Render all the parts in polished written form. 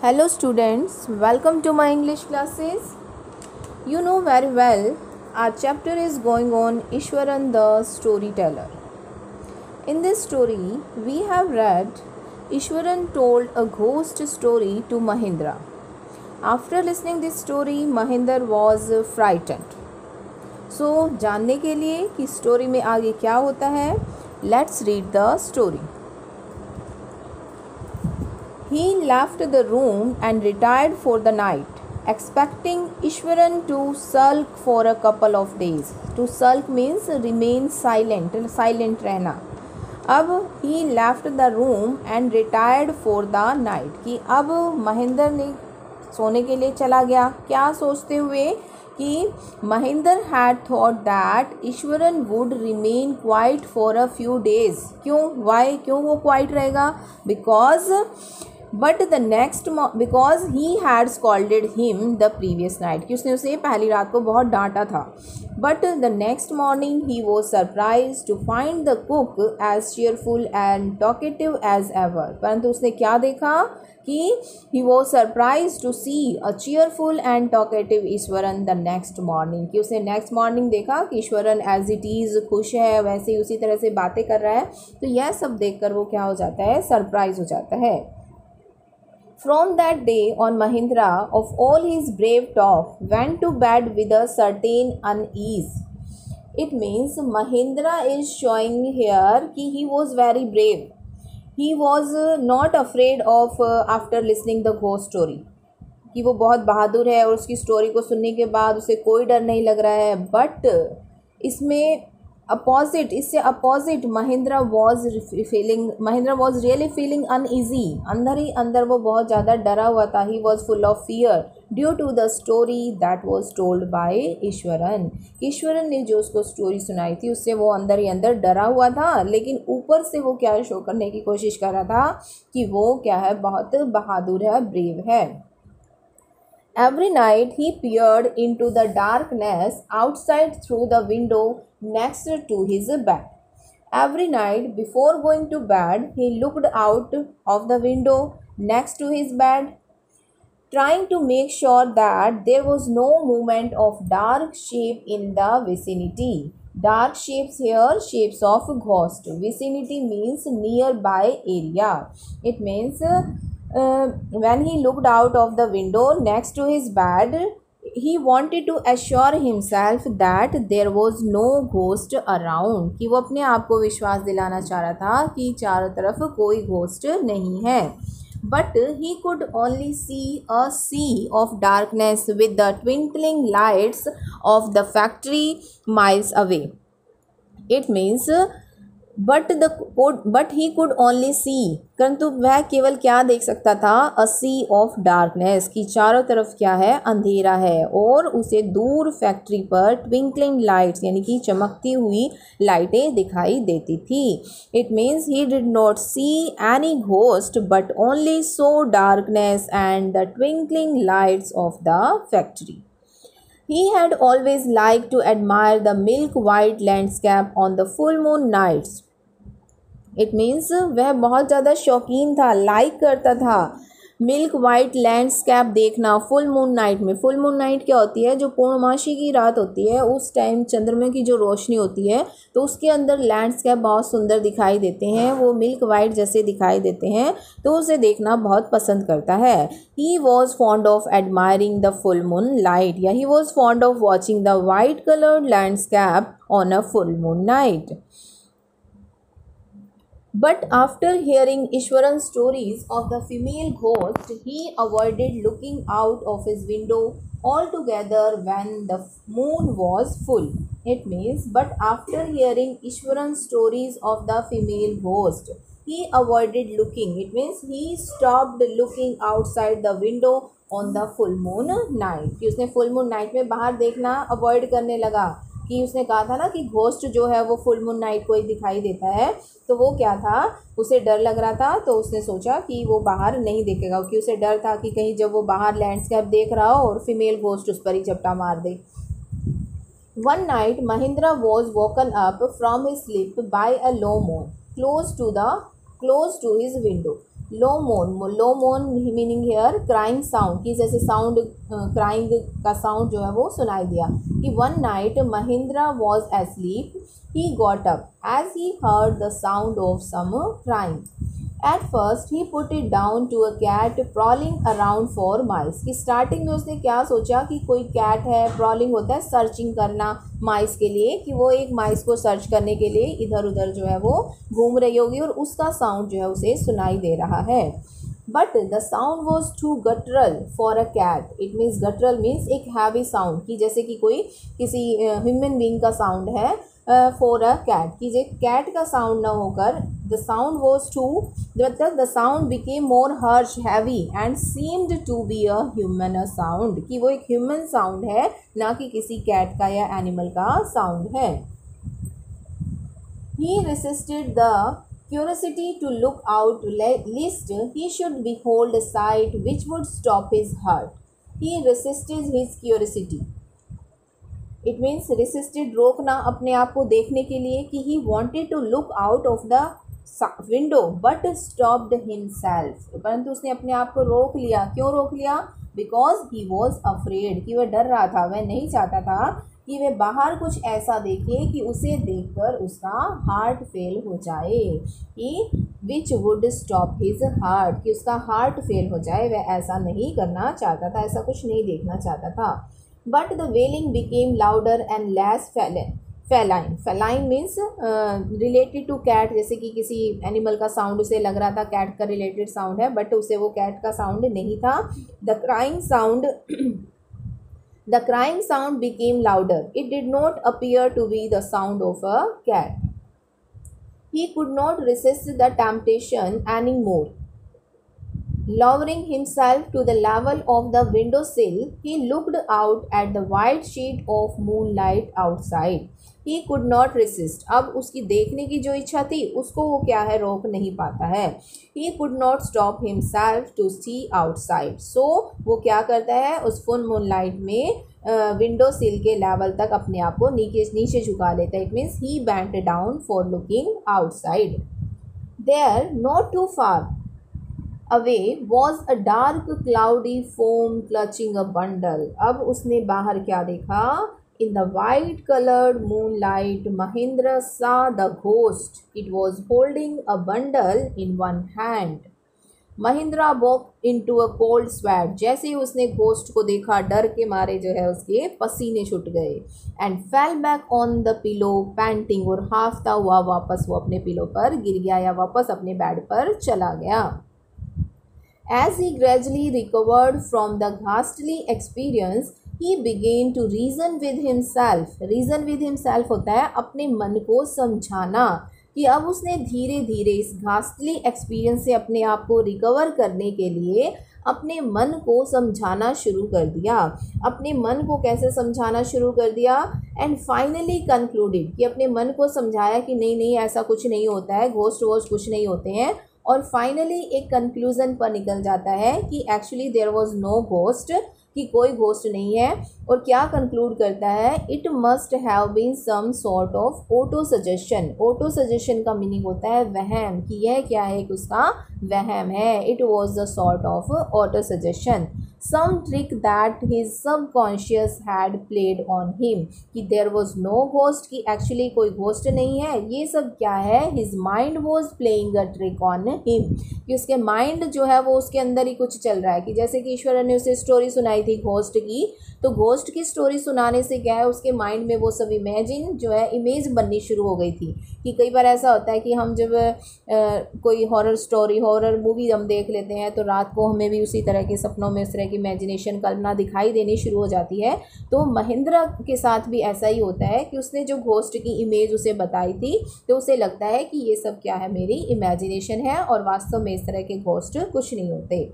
Hello students, welcome to my English classes. You know very well our chapter is going on Ishwaran the storyteller. In this story we have read Ishwaran told a ghost story to Mahindra. After listening this story Mahindra was frightened. So जानने के लिए कि story में आगे क्या होता है, let's read the story. He left the room and retired for the night, expecting Ishwaran to sulk for a couple of days. To sulk means remain silent रहना. अब he left the room and retired for the night. कि अब महेंद्र ने सोने के लिए चला गया. क्या सोचते हुए कि Mahendra had thought that Eswaran would remain quiet for a few days. क्यों वो quiet रहेगा? Because he had scolded him the previous night. कि उसने उसे पहली रात को बहुत डांटा था. But the next morning he was surprised to find the cook as cheerful and talkative as ever. परंतु उसने क्या देखा कि he was surprised to see a cheerful and talkative Eswaran the next morning. कि उसने next morning देखा कि Eswaran as it is खुश है, वैसे ही उसी तरह से बातें कर रहा है. तो यह सब देखकर वो क्या हो जाता है, सरप्राइज हो जाता है. From that day on, Mahindra, of all his brave talk, went to bed with a certain unease. It means Mahindra is showing here कि he was very brave. He was not afraid of after listening the ghost story. कि वो बहुत बहादुर है और उसकी story को सुनने के बाद उसे कोई डर नहीं लग रहा है. बट इससे opposite Mahendra was really feeling uneasy. अंदर ही अंदर वो बहुत ज़्यादा डरा हुआ था. He was full of fear due to the story that was told by Eswaran. Eswaran ने जो उसको स्टोरी सुनाई थी उससे वो अंदर ही अंदर डरा हुआ था, लेकिन ऊपर से वो क्या शो करने की कोशिश कर रहा था कि वो क्या है, बहुत बहादुर है, ब्रेव है. Every night he peered into the darkness outside through the window next to his bed. Every night before going to bed he looked out of the window next to his bed, trying to make sure that there was no movement of dark shape in the vicinity. Dark shapes here, shapes of ghost. Vicinity means nearby area. It means when he looked out of the window next to his bed, he wanted to assure himself that there was no ghost around. कि वो अपने आप को विश्वास दिलाना चाह रहा था कि चारों तरफ कोई घोस्ट नहीं है. But he could only see a sea of darkness with the twinkling lights of the factory miles away. It means but he could only see, परंतु वह केवल क्या देख सकता था, a sea of darkness, कि चारों तरफ क्या है, अंधेरा है. और उसे दूर फैक्ट्री पर ट्विंकलिंग लाइट्स यानी कि चमकती हुई लाइटें दिखाई देती थी. It means he did not see any ghost but only so darkness and the twinkling lights off the factory. He had always liked to admire the milk-white landscape on the full moon nights. It means वह बहुत ज़्यादा शौकीन था, like करता था milk white landscape देखना full moon night में. Full moon night क्या होती है, जो पूर्णमासी की रात होती है उस टाइम चंद्रमा की जो रोशनी होती है तो उसके अंदर लैंडस्केप बहुत सुंदर दिखाई देते हैं, वो मिल्क वाइट जैसे दिखाई देते हैं, तो उसे देखना बहुत पसंद करता है. He was fond of admiring the full moon light या he was fond of watching the white coloured landscape on a full moon night. But after hearing Ishwaran's stories of the female ghost, he avoided looking out of his window altogether when the moon was full. It means, but after hearing Ishwaran's stories of the female ghost, he avoided looking. It means he stopped looking outside the window on the full moon night. कि उसने full moon night में बाहर देखना avoid करने लगा. कि उसने कहा था ना कि घोस्ट जो है वो फुल मून नाइट को ही दिखाई देता है, तो वो क्या था, उसे डर लग रहा था, तो उसने सोचा कि वो बाहर नहीं देखेगा, क्योंकि उसे डर था कि कहीं जब वो बाहर लैंडस्केप देख रहा हो और फीमेल घोस्ट उस पर ही झपटा मार दे. One night Mahindra was woken up from his sleep by a low moan close to his window. लो मोन मीनिंग हेयर क्राइंग साउंड, कि जैसे साउंड क्राइंग का साउंड जो है वो सुनाई दिया। कि one night Mahindra was asleep, he got up as he heard the sound of some crying. At first he put it down to a cat prowling around for mice, कि starting में उसने क्या सोचा कि कोई कैट है, प्रॉलिंग होता है सर्चिंग करना माइस के लिए, कि वो एक माइस को सर्च करने के लिए इधर उधर जो है वो घूम रही होगी और उसका साउंड जो है उसे सुनाई दे रहा है। But the sound was too guttural for a cat, it means guttural means एक हैवी साउंड, कि जैसे कि कोई किसी ह्यूमन बीइंग का साउंड है फॉर अ कैट, कि जो कैट का साउंड ना होकर द साउंड वॉज टू, मतलब the sound became more harsh heavy and seemed to be a human sound, कि वो एक ह्यूमन साउंड है ना कि किसी कैट का या एनिमल का साउंड है। He resisted the curiosity to look out lest he should behold a sight which would stop his heart. He resisted his curiosity. It means resisted, रोकना अपने आप को देखने के लिए, कि he wanted to look out of the window but stopped himself. परंतु उसने अपने आप को रोक लिया। क्यों रोक लिया? Because he was afraid, कि वह डर रहा था, वह नहीं चाहता था कि वह बाहर कुछ ऐसा देखे कि उसे देखकर उसका हार्ट फेल हो जाए, कि which would stop his heart, कि उसका हार्ट फेल हो जाए, वह ऐसा नहीं करना चाहता था, ऐसा कुछ नहीं देखना चाहता था। But the wailing became louder and less feline, feline means related to cat, जैसे कि किसी एनिमल का साउंड उसे लग रहा था कैट का रिलेटेड साउंड है, बट उसे वो कैट का साउंड नहीं था। The crying sound became louder. It did not appear to be the sound of a cat. He could not resist the temptation anymore. Lowering himself to the level of the windowsill, he looked out at the white sheet of moonlight outside. He could not resist. अब उसकी देखने की जो इच्छा थी उसको वो क्या है, रोक नहीं पाता है। He could not stop himself to see outside. So वो क्या करता है, उस फुल मूनलाइट में विंडो सिल के लेवल तक अपने आप को नीचे झुका लेता है। It means he bent down for looking outside. There not too far away was a dark cloudy form clutching a bundle. अब उसने बाहर क्या देखा, in the white coloured moonlight Mahindra saw the ghost, it was holding a bundle in one hand. Mahindra walk into a cold sweat, जैसे ही उसने ghost को देखा डर के मारे जो है उसके पसीने छूट गए। And fell back on the pillow painting, और हाफता हुआ वापस वो अपने पिलो पर गिर गया या वापस अपने बेड पर चला गया। As he gradually recovered from the ghastly experience, he began to reason with himself. Reason with himself होता है अपने मन को समझाना, कि अब उसने धीरे धीरे इस घास्टली एक्सपीरियंस से अपने आप को रिकवर करने के लिए अपने मन को समझाना शुरू कर दिया। अपने मन को कैसे समझाना शुरू कर दिया? एंड फाइनली कंक्लूडेड, कि अपने मन को समझाया कि नहीं नहीं ऐसा कुछ नहीं होता है, घोस्ट वोस्ट कुछ नहीं होते हैं, और फाइनली एक कंक्लूज़न पर निकल जाता है कि actually there was no ghost, कि कोई घोस्ट नहीं है। और क्या कंक्लूड करता है, it must have been some sort of autosuggestion. Autosuggestion का मीनिंग होता है वहम, कि यह क्या है, कि उसका वहम है। It was the sort of autosuggestion, some trick that his subconscious had played on him, कि देयर वॉज नो घोस्ट, कि एक्चुअली कोई घोस्ट नहीं है, ये सब क्या है, his mind was playing a trick on him, कि उसके माइंड जो है वो उसके अंदर ही कुछ चल रहा है। कि जैसे कि ईश्वर ने उसे स्टोरी सुनाई थी घोस्ट की, तो घोस्ट की स्टोरी सुनाने से क्या है, उसके माइंड में वो सब इमेजिन जो है इमेज बननी शुरू हो गई थी। कि कई बार ऐसा होता है कि हम जब कोई हॉरर स्टोरी, हॉरर मूवी हम देख लेते हैं तो रात को हमें भी उसी तरह के सपनों में उस तरह की इमेजिनेशन, कल्पना दिखाई देनी शुरू हो जाती है। तो महिंद्रा के साथ भी ऐसा ही होता है कि उसने जो घोस्ट की इमेज उसे बताई थी तो उसे लगता है कि ये सब क्या है, मेरी इमेजिनेशन है, और वास्तव में इस तरह के घोस्ट कुछ नहीं होते।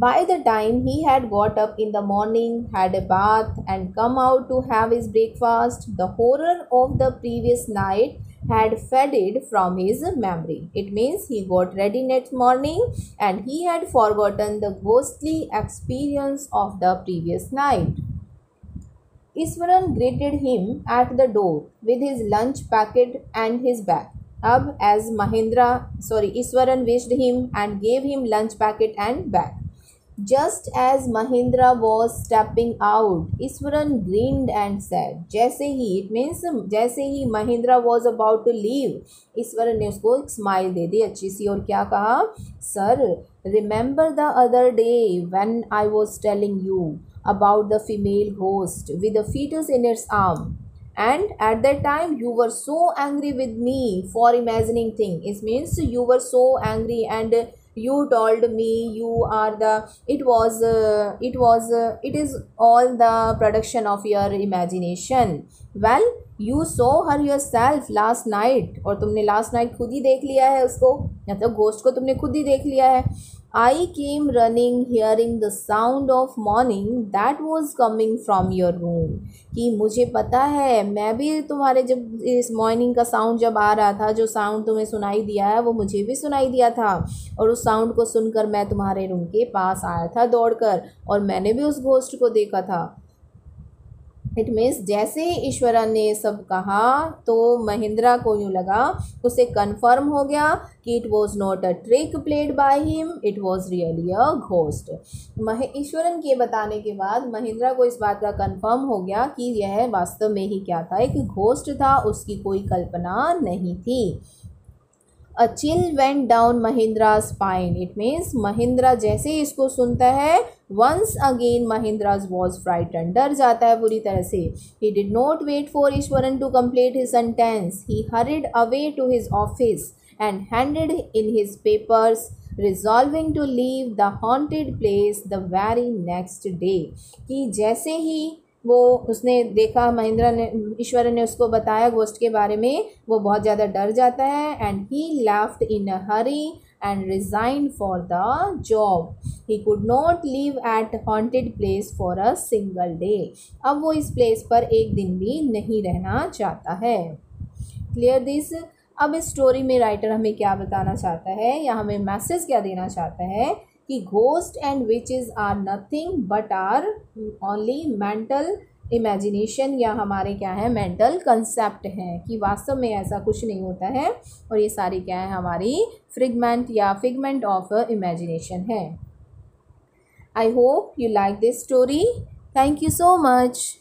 By the time he had got up in the morning, had a bath, and come out to have his breakfast, the horror of the previous night had faded from his memory. It means he got ready next morning and he had forgotten the ghostly experience of the previous night. Iswaran greeted him at the door with his lunch packet and his bag. अब as Iswaran wished him and gave him lunch packet and bag. Just as Mahindra was stepping out, Iswaran grinned and said, it means जैसे ही Mahindra was about to leave, Eswaran ने उसको एक smile दे दी अच्छी सी और क्या कहा, sir remember the other day when I was telling you about the female ghost with a fetus in its arm, and at that time you were so angry with me for imagining thing. It means you were so angry and you told me you are the it is all the production of your imagination. Well, you saw her yourself last night, और तुमने last night खुद ही देख लिया है उसको, मतलब ghost को तुमने खुद ही देख लिया है. I came running hearing the sound of mourning that was coming from your room. कि मुझे पता है, मैं भी तुम्हारे जब इस मॉर्निंग का साउंड जब आ रहा था, जो साउंड तुम्हें सुनाई दिया है वो मुझे भी सुनाई दिया था, और उस साउंड को सुनकर मैं तुम्हारे रूम के पास आया था दौड़कर, और मैंने भी उस घोस्ट को देखा था. इट मीन्स जैसे ही ईश्वरन ने सब कहा तो महिंद्रा को यूँ लगा, उसे कन्फर्म हो गया कि it was not a trick played by him, it was really a ghost. Eswaran के बताने के बाद महिंद्रा को इस बात का कन्फर्म हो गया कि यह वास्तव में ही क्या था, एक घोस्ट था, उसकी कोई कल्पना नहीं थी. A chill went down Mahindra's spine. It means Mahindra जैसे ही इसको सुनता है, once again Mahindra's was frightened. डर जाता है पूरी तरह से. He did not wait for Ishwaran to complete his sentence. He hurried away to his office and handed in his papers, resolving to leave the haunted place the very next day. कि जैसे ही वो उसने देखा, महिंद्रा ने, ईश्वरन ने उसको बताया ghost के बारे में, वो बहुत ज़्यादा डर जाता है. And he left in a hurry and resigned for the job. He could not live at haunted place for a single day. अब वो इस प्लेस पर एक दिन भी नहीं रहना चाहता है. Clear this. अब इस स्टोरी में राइटर हमें क्या बताना चाहता है या हमें मैसेज क्या देना चाहता है कि ghost and witches are nothing but are only mental imagination, या हमारे क्या है, मेंटल कंसेप्ट हैं, कि वास्तव में ऐसा कुछ नहीं होता है, और ये सारी क्या है, हमारी फिगमेंट ऑफ इमेजिनेशन है. I hope you like this story. Thank you so much.